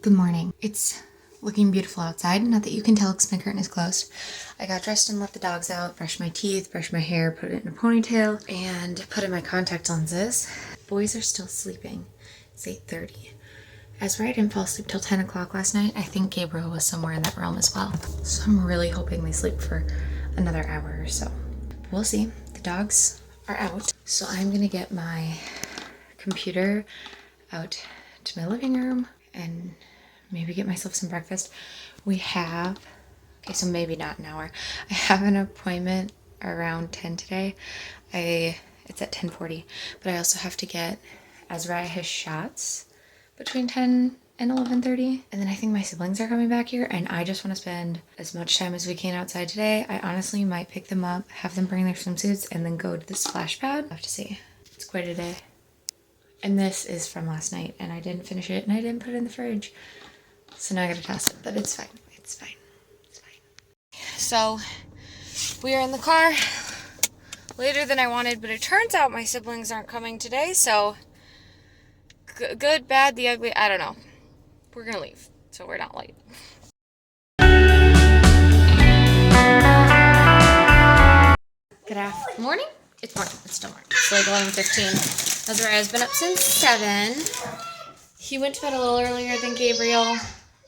Good morning. It's looking beautiful outside. Not that you can tell because my curtain is closed. I got dressed and let the dogs out, brushed my teeth, brushed my hair, put it in a ponytail, and put in my contact lenses. Boys are still sleeping. It's 8:30. Ezra didn't fall asleep till 10 o'clock last night. I think Gabriel was somewhere in that realm as well. So I'm really hoping they sleep for another hour or so. We'll see. The dogs are out. So I'm gonna get my computer out to my living room and maybe get myself some breakfast. Okay, so maybe not an hour. I have an appointment around 10 today. It's at 10:40, but I also have to get Ezra his shots between 10 and 11:30. And then I think my siblings are coming back here and I just want to spend as much time as we can outside today. I honestly might pick them up, have them bring their swimsuits, and then go to the splash pad. I'll have to see. It's quite a day. And this is from last night and I didn't finish it and I didn't put it in the fridge. So now I gotta toss it, but it's fine. It's fine. It's fine. So we are in the car later than I wanted, but it turns out my siblings aren't coming today. So good, bad, the ugly, I don't know. We're gonna leave, so we're not late. Good morning. It's morning. It's still morning. It's like 11:15. Ezra has been up since 7. He went to bed a little earlier than Gabriel,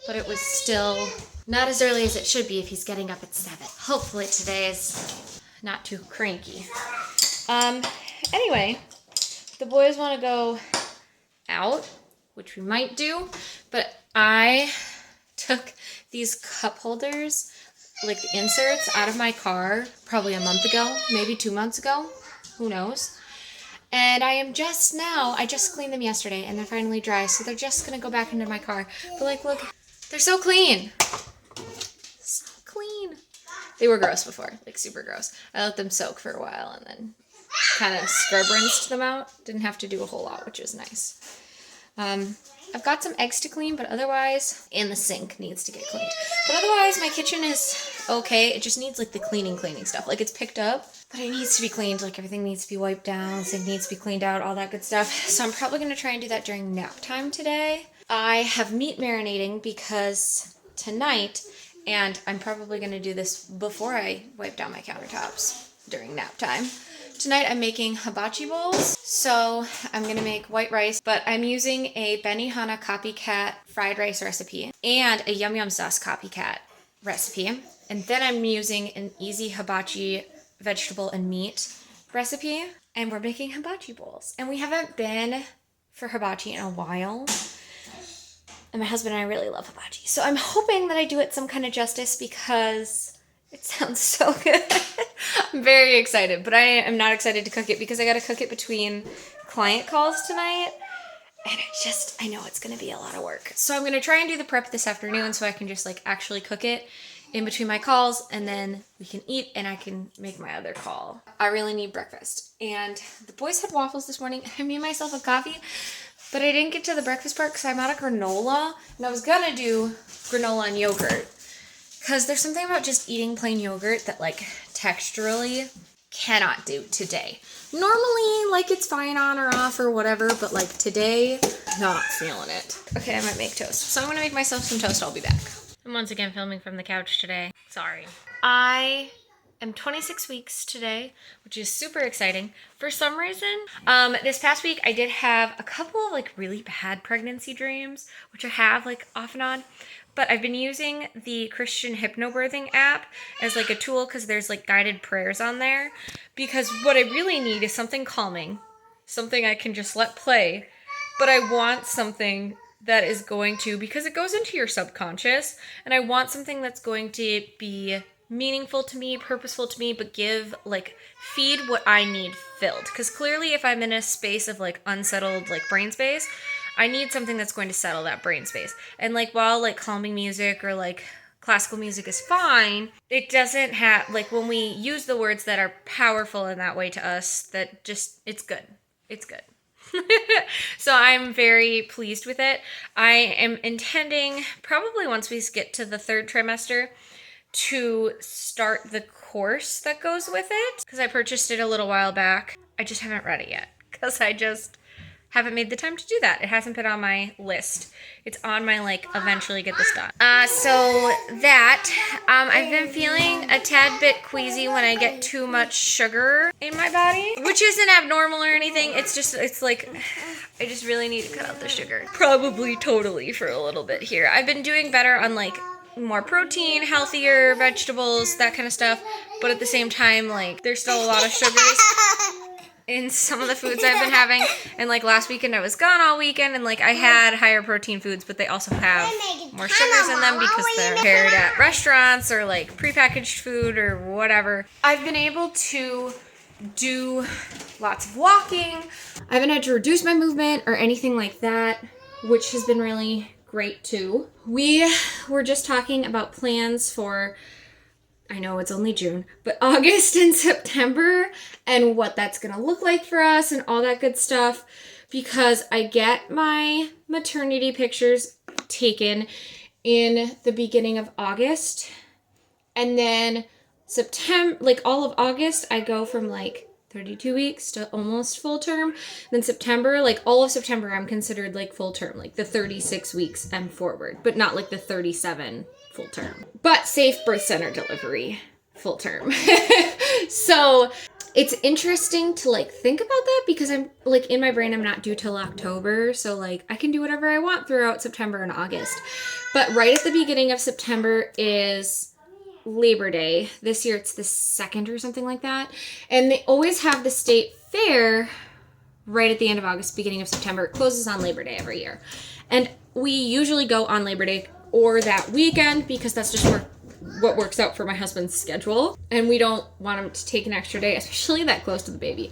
but it was still not as early as it should be if he's getting up at 7. Hopefully today is not too cranky. Anyway, the boys want to go out, which we might do, but I took these cup holders, like the inserts, out of my car probably a month ago, maybe 2 months ago, who knows. And I just cleaned them yesterday and they're finally dry, so they're just gonna go back into my car. But like, look, they're so clean. So clean. They were gross before, like super gross. I let them soak for a while and then kind of scrub rinsed them out. Didn't have to do a whole lot, which is nice. I've got some eggs to clean, but otherwise, and the sink needs to get cleaned. But otherwise, my kitchen is okay. It just needs like the cleaning stuff. Like it's picked up, but it needs to be cleaned. Like everything needs to be wiped down, the sink needs to be cleaned out, all that good stuff. So I'm probably gonna try and do that during nap time today. I have meat marinating because tonight, and I'm probably gonna do this before I wipe down my countertops during nap time. Tonight I'm making hibachi bowls. So I'm gonna make white rice, but I'm using a Benihana copycat fried rice recipe and a Yum Yum sauce copycat recipe. And then I'm using an easy hibachi vegetable and meat recipe. And we're making hibachi bowls. And we haven't been for hibachi in a while. And my husband and I really love hibachi. So I'm hoping that I do it some kind of justice because it sounds so good. I'm very excited, but I am not excited to cook it because I got to cook it between client calls tonight. And I know it's going to be a lot of work. So I'm going to try and do the prep this afternoon so I can just like actually cook it in between my calls and then we can eat and I can make my other call. I really need breakfast. And the boys had waffles this morning. I made myself a coffee, but I didn't get to the breakfast part because I'm out of granola. And I was going to do granola and yogurt. Because there's something about just eating plain yogurt that, like, texturally cannot do today. Normally, like, it's fine on or off or whatever, but, like, today, not feeling it. Okay, I might make toast. So I'm going to make myself some toast. I'll be back. I'm once again filming from the couch today. Sorry. I am 26 weeks today, which is super exciting. For some reason, this past week, I did have a couple of, like, really bad pregnancy dreams, which I have, like, off and on. But I've been using the Christian hypnobirthing app as like a tool because there's like guided prayers on there. Because what I really need is something calming, something I can just let play. But I want something that is going to, because it goes into your subconscious, and I want something that's going to be meaningful to me, purposeful to me, but feed what I need filled. Because clearly if I'm in a space of like unsettled like brain space, I need something that's going to settle that brain space. And like while like calming music or like classical music is fine, it doesn't have, like when we use the words that are powerful in that way to us, that just, it's good. It's good. So I'm very pleased with it. I am intending, probably once we get to the 3rd trimester, to start the course that goes with it. Because I purchased it a little while back. I just haven't read it yet. Because I just haven't made the time to do that. It hasn't been on my list. It's on my, like, eventually get this done. So that, I've been feeling a tad bit queasy when I get too much sugar in my body, which isn't abnormal or anything. It's just, it's like, I just really need to cut out the sugar. Probably totally for a little bit here. I've been doing better on, like, more protein, healthier vegetables, that kind of stuff. But at the same time, like, there's still a lot of sugars in some of the foods I've been having. And like last weekend I was gone all weekend, and like I had higher protein foods, but they also have more sugars in them because they're prepared at restaurants or like prepackaged food or whatever. I've been able to do lots of walking. I haven't had to reduce my movement or anything like that, which has been really great too. We were just talking about plans for, I know it's only June, but August and September and what that's going to look like for us and all that good stuff, because I get my maternity pictures taken in the beginning of August, and then September, like all of August, I go from like 32 weeks to almost full term. Then September, like all of September, I'm considered like full term, like the 36 weeks and forward, but not like the 37 full term, but safe birth center delivery full term. So it's interesting to like think about that, because I'm like in my brain, I'm not due till October. So like I can do whatever I want throughout September and August. But right at the beginning of September is Labor Day. This year it's the 2nd or something like that. And they always have the state fair right at the end of August, beginning of September. It closes on Labor Day every year. And we usually go on Labor Day or that weekend, because that's just what works out for my husband's schedule. And we don't want him to take an extra day, especially that close to the baby.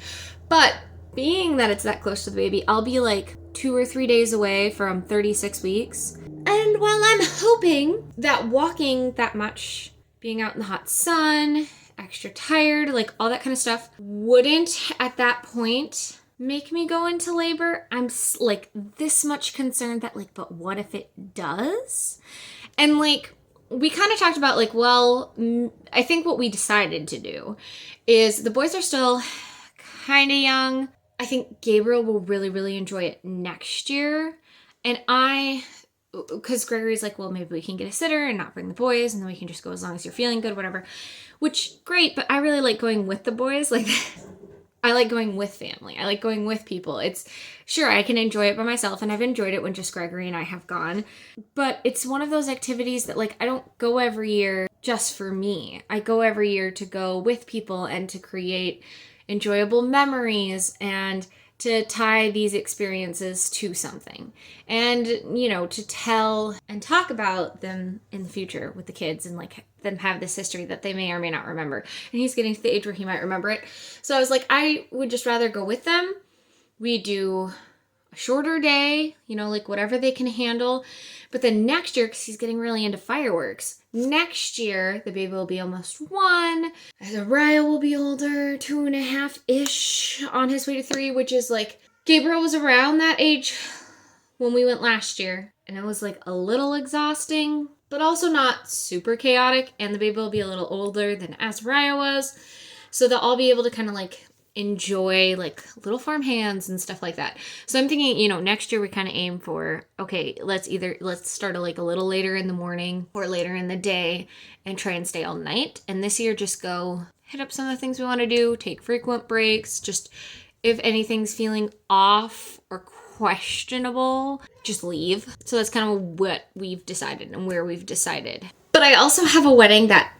But being that it's that close to the baby, I'll be like 2 or 3 days away from 36 weeks. And while I'm hoping that walking that much, being out in the hot sun, extra tired, like all that kind of stuff, wouldn't at that point make me go into labor, I'm like this much concerned that like, but what if it does? And like, we kind of talked about like, well, I think what we decided to do is the boys are still kind of young. I think Gabriel will really, really enjoy it next year. And because Gregory's like, well, maybe we can get a sitter and not bring the boys, and then we can just go as long as you're feeling good, whatever. Which, great, but I really like going with the boys. Like, I like going with family. I like going with people. It's, sure, I can enjoy it by myself, and I've enjoyed it when just Gregory and I have gone. But it's one of those activities that, like, I don't go every year just for me. I go every year to go with people and to create enjoyable memories and to tie these experiences to something, and, you know, to tell and talk about them in the future with the kids, and like them have this history that they may or may not remember. And he's getting to the age where he might remember it. So I was like, I would just rather go with them. We do a shorter day, you know, like whatever they can handle. But then next year, because he's getting really into fireworks, next year the baby will be almost 1. Azariah will be older, 2.5-ish, on his way to 3, which is like, Gabriel was around that age when we went last year, and it was like a little exhausting, but also not super chaotic. And the baby will be a little older than Azariah was, so they'll all be able to kind of like enjoy like little farm hands and stuff like that. So I'm thinking, you know, next year we kind of aim for, okay, let's start like a little later in the morning or later in the day and try and stay all night. And this year just go hit up some of the things we want to do, take frequent breaks, just if anything's feeling off or questionable, just leave. So that's kind of what we've decided and where we've decided. But I also have a wedding that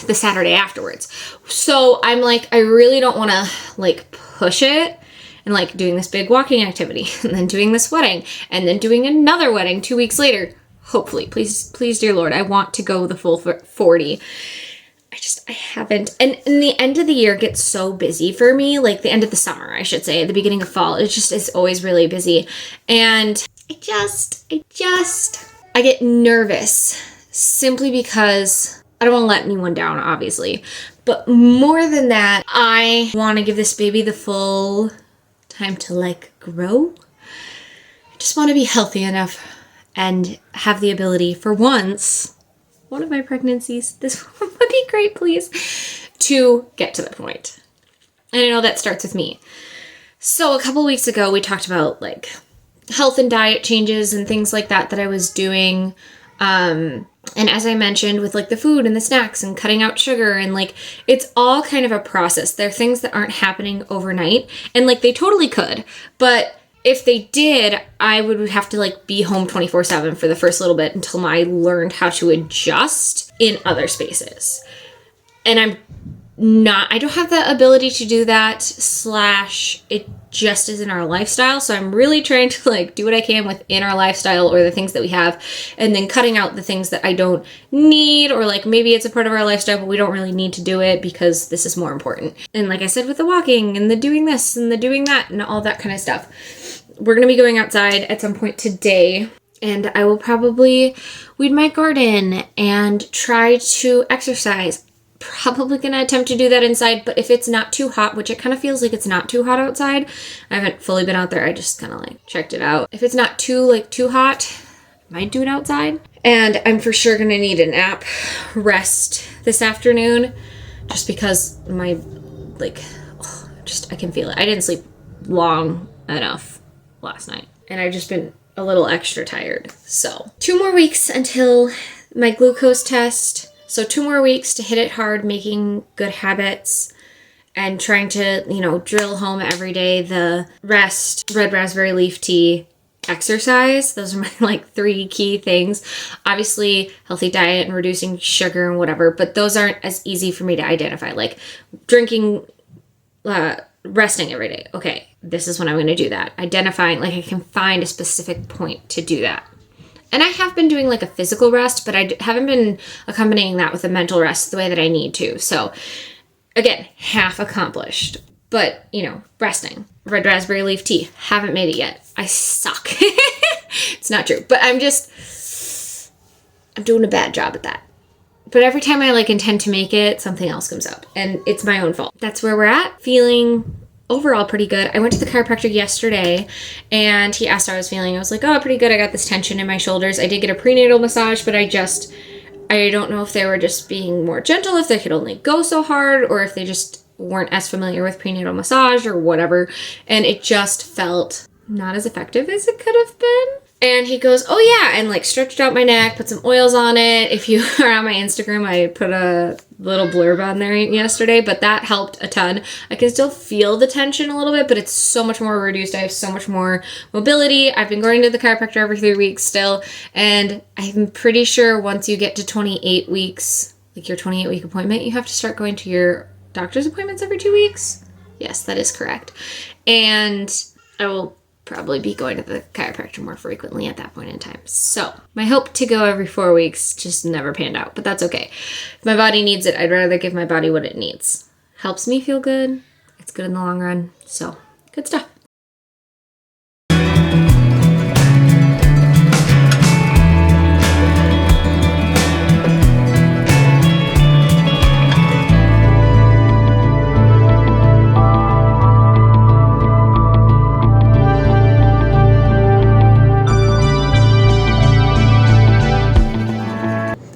the Saturday afterwards. So I'm like, I really don't want to like push it and like doing this big walking activity and then doing this wedding and then doing another wedding 2 weeks later. Hopefully, please, dear Lord, I want to go the full 40. I haven't. And the end of the year gets so busy for me, like the end of the summer, I should say, the beginning of fall. It's always really busy. And I get nervous simply because I don't want to let anyone down, obviously. But more than that, I want to give this baby the full time to like grow. I just want to be healthy enough and have the ability for once, one of my pregnancies, this would be great, please, to get to the point. And I know that starts with me. So a couple weeks ago, we talked about like health and diet changes and things like that I was doing. And as I mentioned with like the food and the snacks and cutting out sugar and like, it's all kind of a process. There are things that aren't happening overnight and like they totally could, but if they did, I would have to like be home 24/7 for the first little bit until I learned how to adjust in other spaces. And I don't have the ability to do that, / it just isn't our lifestyle. So I'm really trying to like do what I can within our lifestyle or the things that we have, and then cutting out the things that I don't need, or like maybe it's a part of our lifestyle, but we don't really need to do it because this is more important. And like I said, with the walking and the doing this and the doing that and all that kind of stuff, we're going to be going outside at some point today. And I will probably weed my garden and try to exercise. Probably gonna attempt to do that inside, but if it's not too hot, which it kind of feels like it's not too hot outside, I haven't fully been out there, I just kind of like checked it out. If it's not too hot, I might do it outside. And I'm for sure gonna need a nap rest this afternoon, just because my I can feel it. I didn't sleep long enough last night, and I've just been a little extra tired. So 2 more weeks until my glucose test. So 2 more weeks to hit it hard, making good habits and trying to, drill home every day the rest, red raspberry leaf tea, exercise. Those are my like 3 key things. Obviously, healthy diet and reducing sugar and whatever, but those aren't as easy for me to identify. Like drinking, resting every day. Okay, this is when I'm going to do that. Identifying, like I can find a specific point to do that. And I have been doing like a physical rest, but I haven't been accompanying that with a mental rest the way that I need to. So again, half accomplished, but resting. Red raspberry leaf tea. Haven't made it yet. I suck. It's not true, but I'm doing a bad job at that. But every time I like intend to make it, something else comes up and it's my own fault. That's where we're at. Feeling overall pretty good. I went to the chiropractor yesterday and he asked how I was feeling. I was like, oh, pretty good. I got this tension in my shoulders. I did get a prenatal massage, but I don't know if they were just being more gentle, if they could only go so hard, or if they just weren't as familiar with prenatal massage or whatever. And it just felt not as effective as it could have been. And he goes, oh yeah, and like stretched out my neck, put some oils on it. If you are on my Instagram, I put a little blurb on there yesterday, but that helped a ton. I can still feel the tension a little bit, but it's so much more reduced. I have so much more mobility. I've been going to the chiropractor every 3 weeks still, and I'm pretty sure once you get to 28 weeks, like your 28-week appointment, you have to start going to your doctor's appointments every 2 weeks. Yes, that is correct. And I will probably be going to the chiropractor more frequently at that point in time. So my hope to go every 4 weeks just never panned out, but that's okay. If my body needs it, I'd rather give my body what it needs. Helps me feel good. It's good in the long run. So good stuff.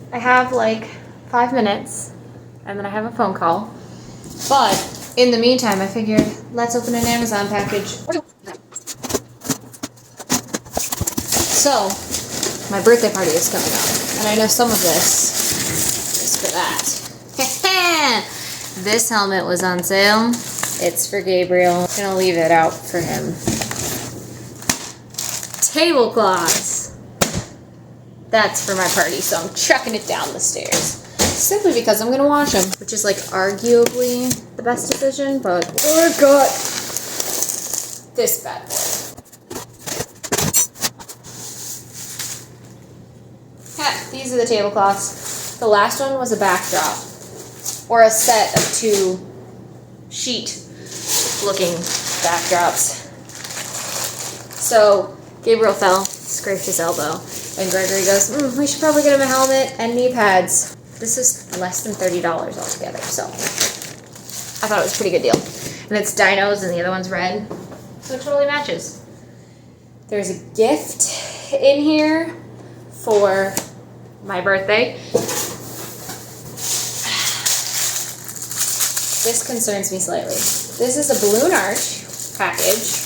I have like 5 minutes and then I have a phone call. But in the meantime, I figured let's open an Amazon package. So, my birthday party is coming up, and I know some of this is for that. This helmet was on sale. It's for Gabriel. I'm gonna leave it out for him. Tablecloths. That's for my party, so I'm chucking it down the stairs. Simply because I'm gonna wash them, which is like arguably the best decision, but I got this bad boy. Ha, these are the tablecloths. The last one was a backdrop, or a set of 2 sheet-looking backdrops. So Gabriel fell, scraped his elbow. And Gregory goes, we should probably get him a helmet and knee pads. This is less than $30 altogether, so I thought it was a pretty good deal. And it's dinos and the other one's red, so it totally matches. There's a gift in here for my birthday. This concerns me slightly. This is a balloon arch package.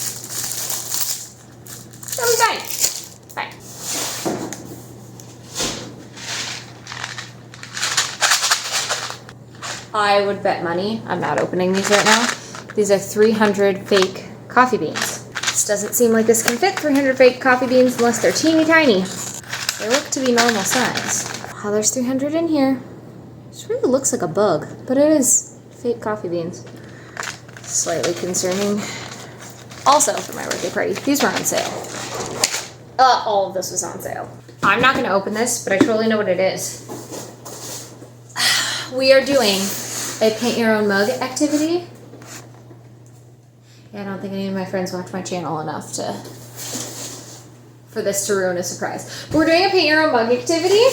It'll be fine. I would bet money, I'm not opening these right now, these are 300 fake coffee beans. This doesn't seem like this can fit 300 fake coffee beans unless they're teeny tiny. They look to be normal size. Oh, there's 300 in here. This really looks like a bug, but it is fake coffee beans. Slightly concerning. Also, for my birthday party, these were on sale. All of this was on sale. I'm not gonna open this, but I totally know what it is. We are doing a paint your own mug activity. Yeah, I don't think any of my friends watch my channel enough for this to ruin a surprise. But we're doing a paint your own mug activity.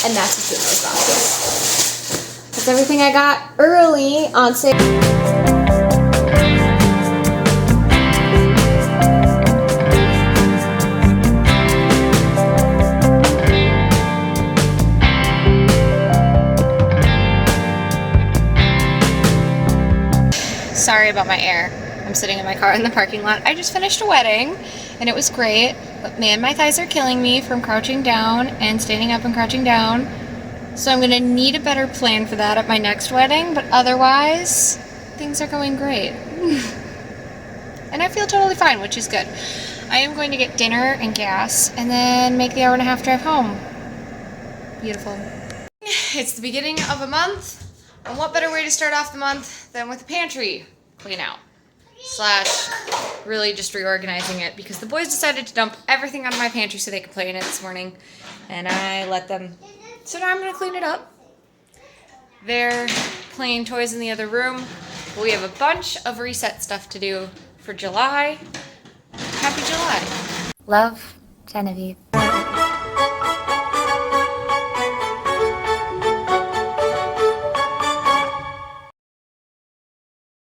And that's what's in those boxes. That's everything I got early on sale. Sorry about my air. I'm sitting in my car in the parking lot. I just finished a wedding and it was great, but man, my thighs are killing me from crouching down and standing up and crouching down. So I'm gonna need a better plan for that at my next wedding, but otherwise, things are going great. And I feel totally fine, which is good. I am going to get dinner and gas and then make the hour-and-a-half drive home. Beautiful. It's the beginning of a month, and what better way to start off the month than with a pantry clean out. / really just reorganizing it because the boys decided to dump everything out of my pantry so they could play in it this morning, and I let them. So now I'm going to clean it up. They're playing toys in the other room. We have a bunch of reset stuff to do for July. Happy July. Love, Genevieve.